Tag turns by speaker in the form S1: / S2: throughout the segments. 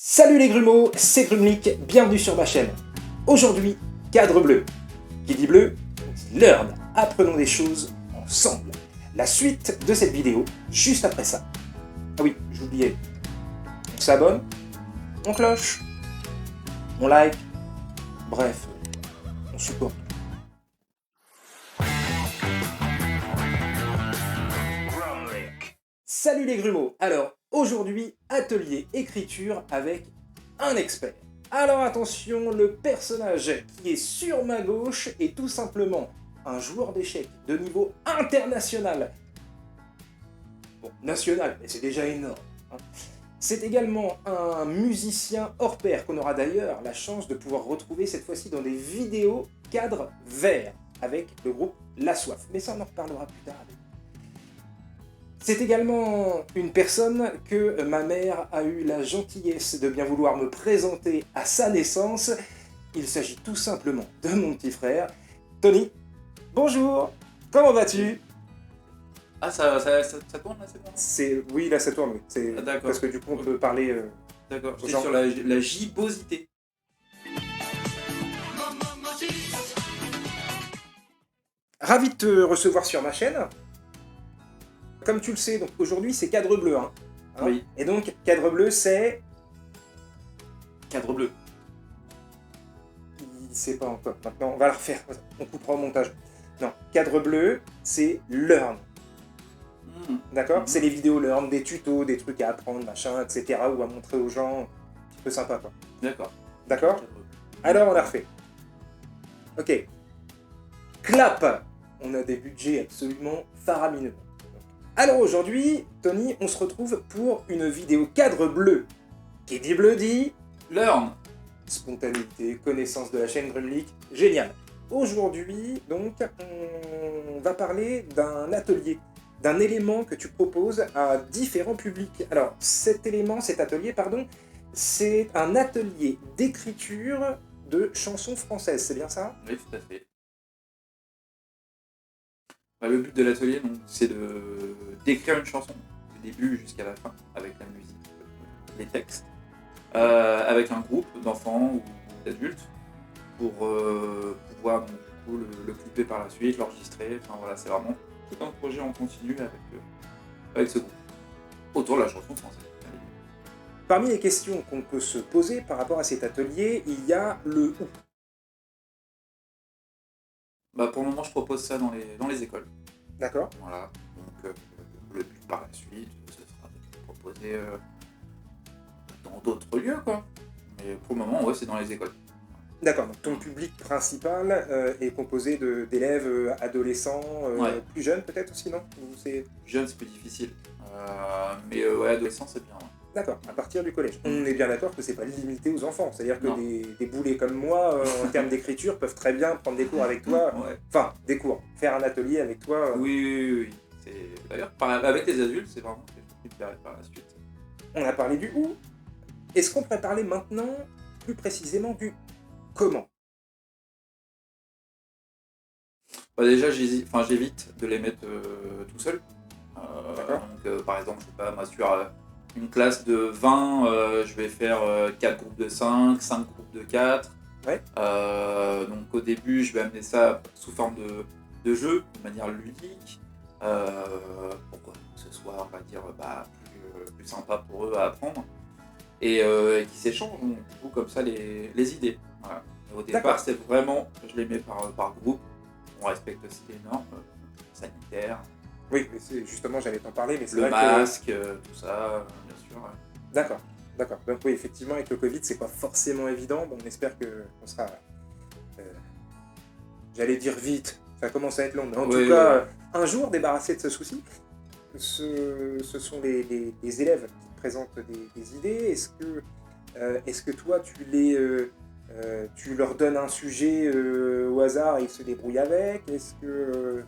S1: Salut les grumeaux, c'est Grumlik, bienvenue sur ma chaîne. Aujourd'hui, cadre bleu. Qui dit bleu, dit learn. Apprenons des choses ensemble. La suite de cette vidéo, juste après ça. Ah oui, j'oubliais. On s'abonne, on cloche, on like, bref, on supporte. Salut les grumeaux. Alors, aujourd'hui, atelier écriture avec un expert. Alors attention, le personnage qui est sur ma gauche est tout simplement un joueur d'échecs de niveau international. Bon, national, mais c'est déjà énorme. Hein. C'est également un musicien hors pair qu'on aura d'ailleurs la chance de pouvoir retrouver cette fois-ci dans des vidéos cadre vert avec le groupe La Soif. Mais ça, on en reparlera plus tard. C'est également une personne que ma mère a eu la gentillesse de bien vouloir me présenter à sa naissance. Il s'agit tout simplement de mon petit frère, Tony. Bonjour, comment vas-tu?
S2: Ah, ça tourne là, c'est bon?
S1: Oui, là ça tourne, oui.
S2: D'accord.
S1: Parce que du coup on peut parler...
S2: D'accord, j'étais sur la gibbosité.
S1: Ravi de te recevoir sur ma chaîne. Comme tu le sais, donc aujourd'hui c'est cadre bleu. Hein.
S2: Oui.
S1: Et donc cadre bleu c'est...
S2: Cadre bleu.
S1: Il sait pas encore. Maintenant on va la refaire. On coupera au montage. Non, cadre bleu c'est learn. D'accord. C'est les vidéos learn, des tutos, des trucs à apprendre, machin, etc. ou à montrer aux gens. Un petit peu sympa quoi.
S2: D'accord.
S1: D'accord. Alors on la refait. Ok. Clap. On a des budgets absolument faramineux. Alors aujourd'hui, Tony, on se retrouve pour une vidéo cadre bleu. Qui dit bleu dit...
S2: Learn.
S1: Spontanéité, connaissance de la chaîne Grumlik, génial. Aujourd'hui, donc, on va parler d'un atelier, d'un élément que tu proposes à différents publics. Alors, cet atelier, c'est un atelier d'écriture de chansons françaises, c'est bien ça?
S2: Oui, tout à fait. Le but de l'atelier, c'est d'écrire une chanson, du début jusqu'à la fin, avec la musique, les textes, avec un groupe d'enfants ou d'adultes, pour pouvoir donc, du coup, le clipper par la suite, l'enregistrer. Enfin voilà, c'est vraiment tout un projet en continu avec ce groupe, autour de la chanson française.
S1: Parmi les questions qu'on peut se poser par rapport à cet atelier, il y a le où.
S2: Pour le moment, je propose ça dans les écoles.
S1: D'accord.
S2: Voilà. Donc, le but par la suite, ce sera de proposer dans d'autres lieux, quoi. Mais pour le moment, ouais, c'est dans les écoles.
S1: D'accord. Donc, ton public principal est composé d'élèves adolescents,
S2: ouais.
S1: Plus jeunes peut-être aussi, non?
S2: Jeunes, c'est plus difficile. Mais ouais, adolescents, c'est bien. Ouais.
S1: D'accord, à partir du collège. On est bien d'accord que c'est pas limité aux enfants, c'est-à-dire que des boulets comme moi, en termes d'écriture, peuvent très bien prendre des cours avec toi.
S2: Ouais.
S1: Enfin, des cours, faire un atelier avec toi.
S2: Oui. D'ailleurs, avec les adultes, c'est vraiment quelque chose qui me plairait par la suite.
S1: On a parlé du où. Est-ce qu'on pourrait parler maintenant, plus précisément, du comment?
S2: Déjà, j'évite de les mettre tout seul. Donc, par exemple, je sais pas, moi, sur une classe de 20, je vais faire 4 groupes de 5 groupes de 4.
S1: Ouais.
S2: Donc au début, je vais amener ça sous forme de jeu, de manière ludique, pour que ce soit, on va dire, plus sympa pour eux à apprendre. Et qui s'échangent, du coup, comme ça, les idées. Voilà. Et au départ, c'est vraiment, je les mets par groupe. On respecte aussi les normes sanitaires.
S1: Oui, mais justement, j'allais t'en parler, mais c'est
S2: le
S1: vrai que...
S2: masque, tout ça, bien sûr. Ouais.
S1: D'accord. Donc oui, effectivement, avec le Covid, c'est pas forcément évident. Bon, on espère qu'on sera... j'allais dire vite, ça commence à être long, mais en tout cas, un jour débarrassé de ce souci. Ce sont les élèves qui te présentent des idées. Est-ce que toi, tu leur donnes un sujet au hasard et ils se débrouillent avec? Est-ce que...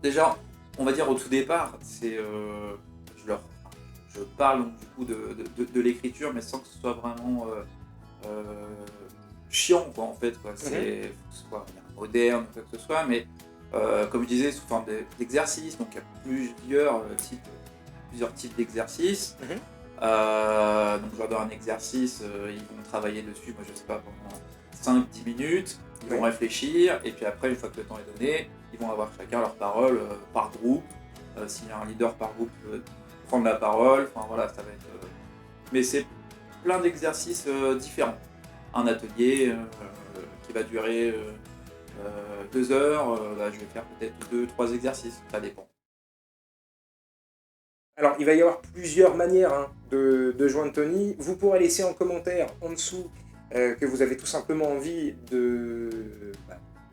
S2: Déjà, on va dire au tout départ, je parle donc, du coup de l'écriture, mais sans que ce soit vraiment chiant, quoi, en fait. Quoi. Faut que ce soit moderne ou quoi que ce soit, mais comme je disais, sous forme d'exercice. Donc il y a plusieurs types d'exercices. Donc je leur leur donne un exercice, ils vont travailler dessus, moi je sais pas, pendant 5-10 minutes, ils vont réfléchir, et puis après, une fois que le temps est donné, ils vont avoir chacun leur parole par groupe. S'il y a un leader par groupe, prendre la parole, enfin voilà, ça va être... Mais c'est plein d'exercices différents. Un atelier qui va durer 2 heures, je vais faire peut-être 2-3 exercices, ça dépend.
S1: Alors, il va y avoir plusieurs manières de joindre Tony. Vous pourrez laisser en commentaire en dessous que vous avez tout simplement envie de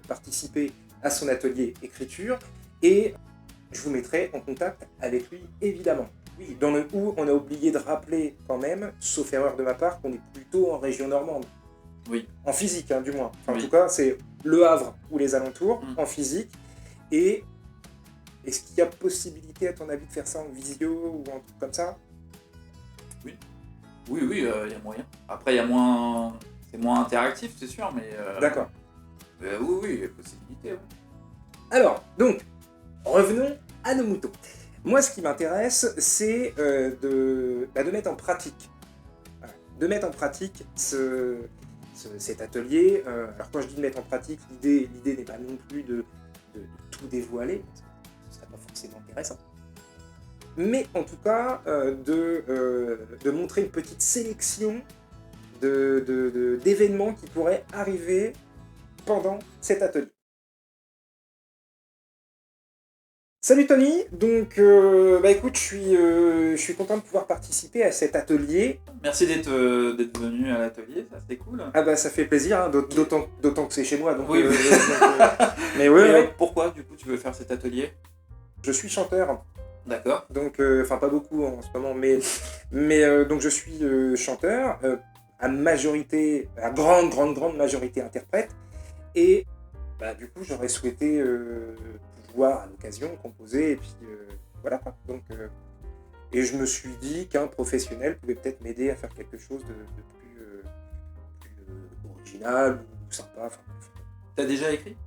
S1: participer à son atelier écriture. Et je vous mettrai en contact avec lui, évidemment. Oui, dans le où, on a oublié de rappeler quand même, sauf erreur de ma part, qu'on est plutôt en région normande.
S2: Oui.
S1: En physique, du moins. Enfin,
S2: oui.
S1: En tout cas, c'est Le Havre ou les alentours, en physique. Et est-ce qu'il y a possibilité, à ton avis, de faire ça en visio ou un truc comme ça?
S2: Oui, il y a moyen. Après, c'est moins interactif, c'est sûr, mais...
S1: D'accord.
S2: Oui, il y a possibilité. Oui.
S1: Alors, donc, revenons à nos moutons. Moi, ce qui m'intéresse, c'est de mettre en pratique. Voilà. De mettre en pratique cet atelier. Alors, quand je dis de mettre en pratique, l'idée n'est pas non plus de tout dévoiler, parce que ce serait pas forcément intéressant. Mais en tout cas, de montrer une petite sélection d'événements qui pourraient arriver pendant cet atelier. Salut Tony, donc écoute, je suis content de pouvoir participer à cet atelier.
S2: Merci d'être venu à l'atelier, ça c'était cool.
S1: Ah bah ça fait plaisir, d'autant que c'est chez moi. Donc,
S2: oui,
S1: mais ouais.
S2: Pourquoi du coup tu veux faire cet atelier?
S1: Je suis chanteur.
S2: D'accord.
S1: Donc, pas beaucoup en ce moment, mais donc je suis chanteur, à grande majorité interprète, et du coup j'aurais souhaité pouvoir à l'occasion composer, et puis voilà quoi. Donc, et je me suis dit qu'un professionnel pouvait peut-être m'aider à faire quelque chose de plus original ou sympa. Enfin,
S2: t'as déjà écrit?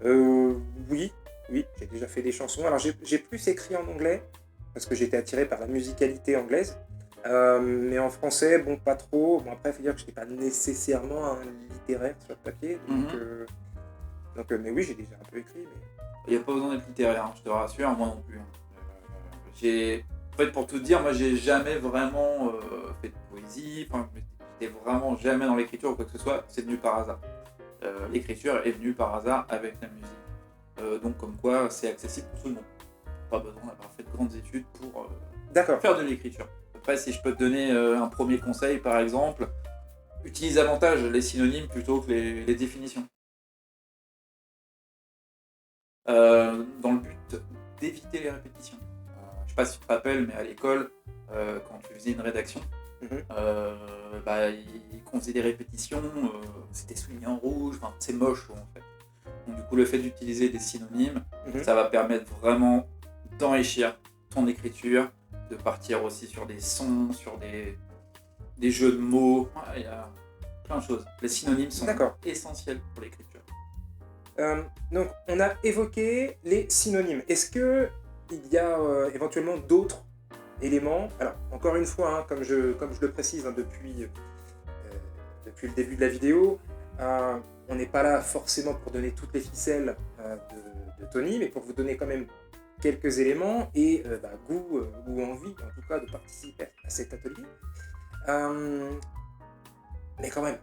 S1: Oui, j'ai déjà fait des chansons. Alors j'ai plus écrit en anglais, parce que j'étais attiré par la musicalité anglaise. Mais en français, bon, pas trop. Bon, après, il faut dire que je n'étais pas nécessairement un littéraire sur le papier. Donc, mais oui, j'ai déjà un peu écrit. Mais...
S2: Il n'y a pas besoin d'être littéraire, hein, je te rassure, moi non plus. En fait, pour tout te dire, moi, j'ai jamais vraiment fait de poésie. Enfin, j'étais vraiment jamais dans l'écriture ou quoi que ce soit. C'est venu par hasard. L'écriture est venue par hasard avec la musique. Donc, comme quoi, c'est accessible pour tout le monde. Pas besoin d'avoir fait de grandes études pour faire de l'écriture. Après, si je peux te donner un premier conseil, par exemple, utilise davantage les synonymes plutôt que les définitions. Dans le but d'éviter les répétitions. Je ne sais pas si tu te rappelles, mais à l'école, quand tu faisais une rédaction, quand on faisait des répétitions, c'était souligné en rouge, c'est moche en fait. Donc du coup, le fait d'utiliser des synonymes, ça va permettre vraiment d'enrichir ton écriture, de partir aussi sur des sons, sur des jeux de mots. Il y a plein de choses. Les synonymes sont essentiels pour l'écriture.
S1: Donc, on a évoqué les synonymes. Est-ce qu'il y a éventuellement d'autres éléments? Alors, encore une fois, comme je le précise depuis le début de la vidéo, on n'est pas là forcément pour donner toutes les ficelles de Tony, mais pour vous donner quand même quelques éléments et goût ou envie, en tout cas, de participer à cet atelier. Mais quand même,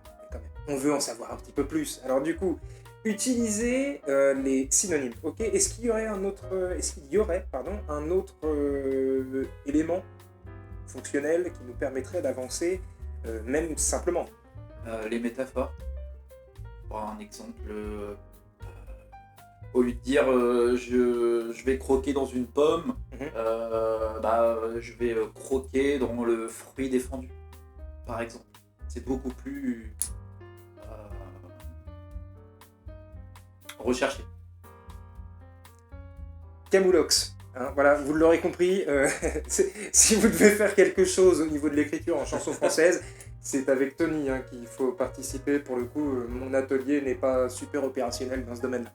S1: on veut en savoir un petit peu plus. Alors du coup, utiliser les synonymes. Ok. Est-ce qu'il y aurait un autre élément fonctionnel qui nous permettrait d'avancer, même simplement?
S2: Les métaphores. Pour un exemple, au lieu de dire je vais croquer dans une pomme, je vais croquer dans le fruit défendu, par exemple. C'est beaucoup plus recherché.
S1: Camoulox. Voilà, vous l'aurez compris, si vous devez faire quelque chose au niveau de l'écriture en chanson française, c'est avec Tony qu'il faut participer. Pour le coup, mon atelier n'est pas super opérationnel dans ce domaine-là.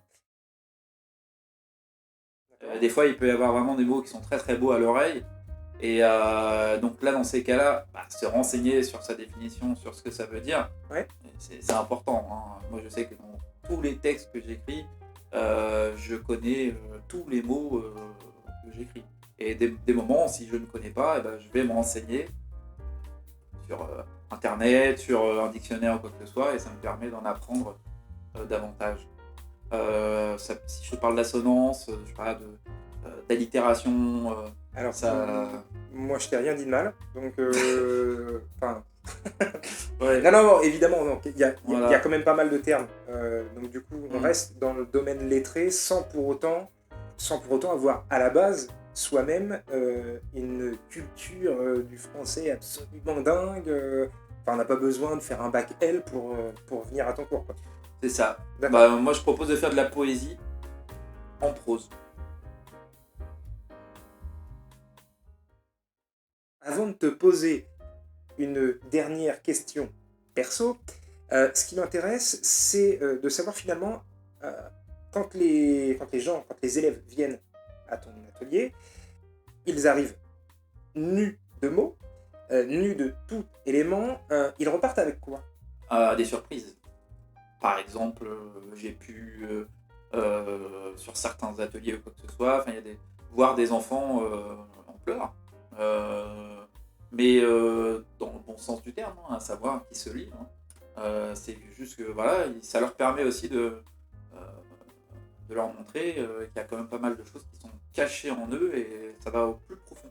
S2: Des fois, il peut y avoir vraiment des mots qui sont très très beaux à l'oreille, Et donc là, dans ces cas-là, se renseigner sur sa définition, sur ce que ça veut dire,
S1: Ouais.
S2: c'est important. Hein. Moi, je sais que dans tous les textes que j'écris, je connais tous les mots que j'écris. Et des moments, si je ne connais pas, je vais me renseigner sur Internet, sur un dictionnaire ou quoi que ce soit, et ça me permet d'en apprendre davantage. Si je parle d'assonance, je parle d'allitération,
S1: Alors,
S2: ça...
S1: moi, je t'ai rien dit de mal, donc... Enfin...
S2: Ouais.
S1: Non, évidemment, non. Il y a
S2: Voilà.
S1: quand même pas mal de termes. Donc du coup, on
S2: Mm.
S1: reste dans le domaine lettré sans pour autant avoir à la base soi-même une culture du français absolument dingue. Enfin, on n'a pas besoin de faire un bac L pour venir à ton cours, quoi.
S2: C'est ça.
S1: D'accord.
S2: Moi, je propose de faire de la poésie en prose.
S1: Avant de te poser une dernière question perso, ce qui m'intéresse, c'est de savoir finalement, quand les élèves viennent à ton atelier, ils arrivent nus de mots, nus de tout élément, ils repartent avec quoi?
S2: Des surprises. Par exemple, j'ai pu, sur certains ateliers ou quoi que ce soit, voir des enfants en pleurs. Mais dans le bon sens du terme, hein, à savoir qui se livrent. Hein. C'est juste que voilà, ça leur permet aussi de leur montrer qu'il y a quand même pas mal de choses qui sont cachées en eux et ça va au plus profond.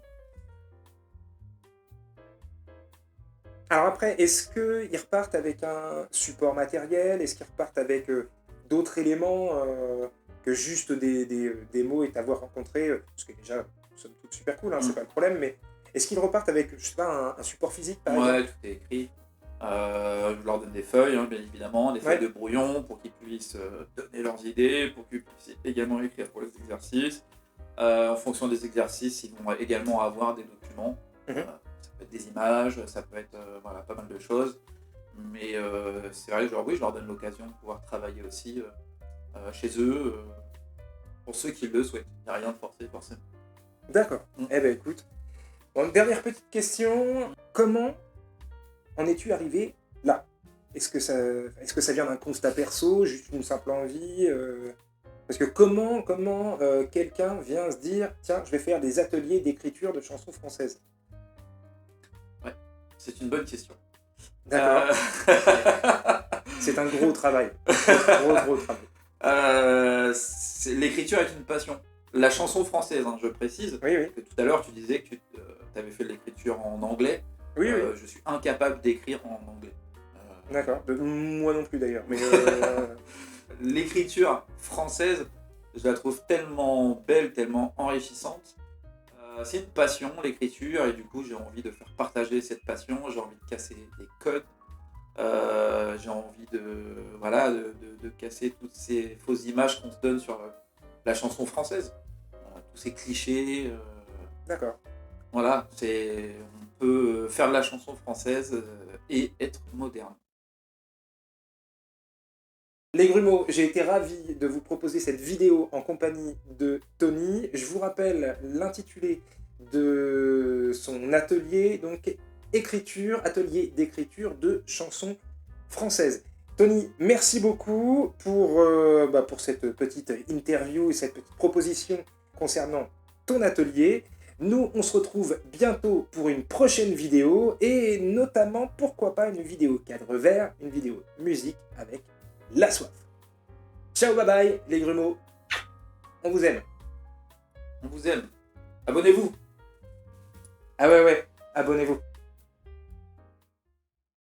S1: Alors après, est-ce qu'ils repartent avec un support matériel? Est-ce qu'ils repartent avec d'autres éléments que juste des mots et t'avoir rencontré? Parce que déjà, nous sommes toutes super cool, hein, c'est pas le problème, mais est-ce qu'ils repartent avec, je sais pas, un support physique par exemple?
S2: Ouais, tout est écrit. Je leur donne des feuilles, hein, bien évidemment, des feuilles de brouillon pour qu'ils puissent donner leurs idées, pour qu'ils puissent également écrire pour les exercices. En fonction des exercices, ils vont également avoir des documents.
S1: Mhm.
S2: Ça peut être des images, ça peut être pas mal de choses. Mais c'est vrai que je leur donne l'occasion de pouvoir travailler aussi chez eux, pour ceux qui le souhaitent. Il n'y a rien de forcé forcément.
S1: D'accord. Eh ben écoute, bon, dernière petite question. Comment en es-tu arrivé là? Est-ce que ça vient d'un constat perso, juste une simple envie Parce que comment quelqu'un vient se dire, tiens, je vais faire des ateliers d'écriture de chansons françaises?
S2: Ouais, c'est une bonne question.
S1: D'accord. C'est un gros travail. Gros travail.
S2: L'écriture est une passion. La chanson française, hein, je précise.
S1: Oui.
S2: Que tout à l'heure, tu disais que tu avais fait de l'écriture en anglais.
S1: Oui.
S2: Je suis incapable d'écrire en anglais.
S1: D'accord. Moi non plus d'ailleurs. Mais
S2: l'écriture française, je la trouve tellement belle, tellement enrichissante. C'est une passion, l'écriture, et du coup, j'ai envie de faire partager cette passion. J'ai envie de casser des codes. J'ai envie de casser toutes ces fausses images qu'on se donne sur la chanson française. Tous ces clichés.
S1: D'accord.
S2: Voilà, on peut faire de la chanson française et être moderne.
S1: Les Grumeaux, j'ai été ravi de vous proposer cette vidéo en compagnie de Tony. Je vous rappelle l'intitulé de son atelier, donc atelier d'écriture de chansons françaises. Tony, merci beaucoup pour cette petite interview et cette petite proposition concernant ton atelier. Nous, on se retrouve bientôt pour une prochaine vidéo et notamment, pourquoi pas, une vidéo cadre vert, une vidéo musique avec La Soif. Ciao, bye bye, les Grumeaux. On vous aime.
S2: On vous aime. Abonnez-vous.
S1: Ah ouais.